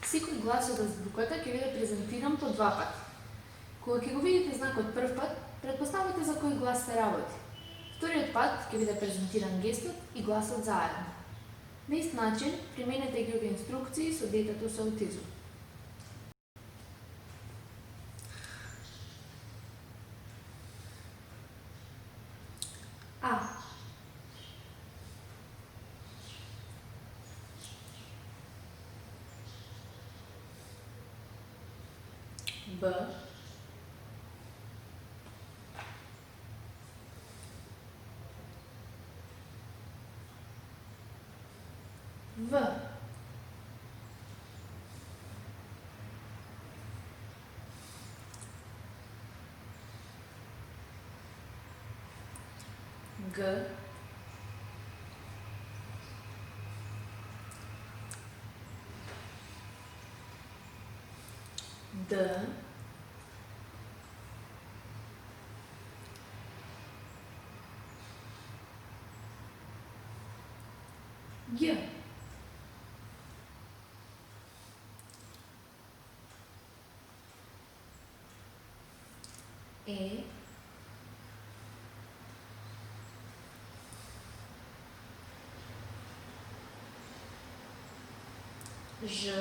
Секој глас од азбуката ќе биде презентиран по два пати. Кога ќе го видите знакот прв пат, претпоставете за кој глас се работи. Вториот пат ќе биде презентиран гестот и гласот заедно. На ист начин, применете ги овие инструкции со детето со аутизм. А. Б. В. Г. Д. Г. Е. Ж.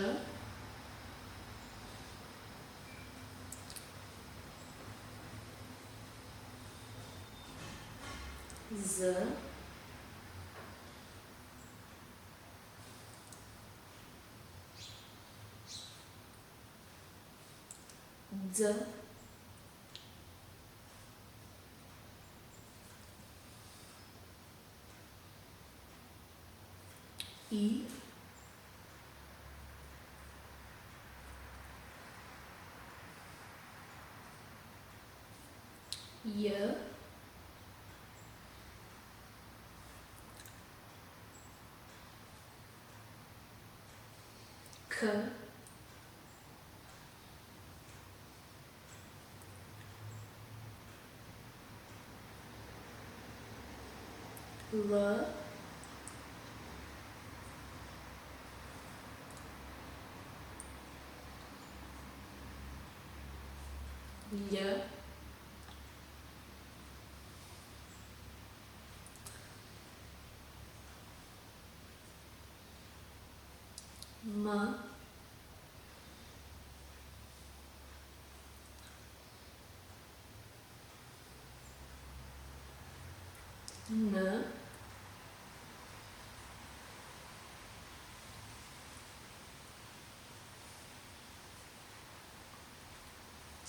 З. Д. И. J. K. L. J. M. N.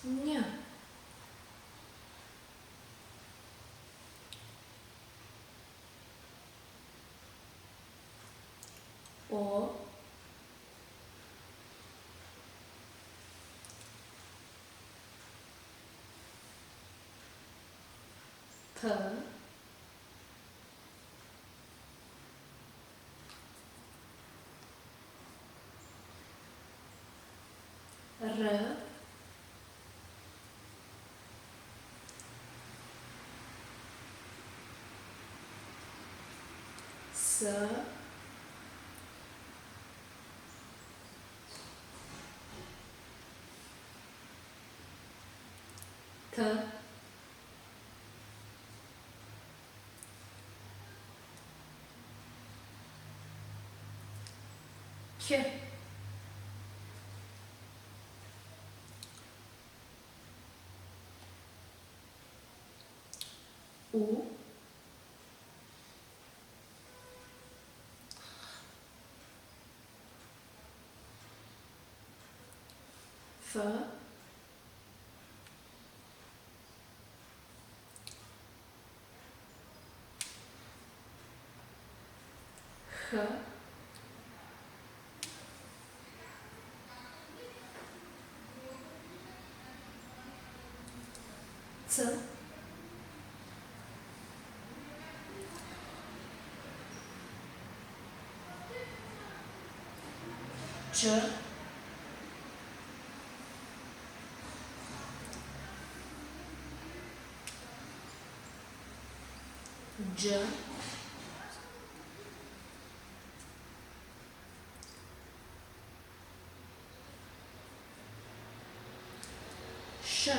Ня. О. П. Р. С. Т. К. У. Ф. Х. Ц. Ч. Дж. Ш.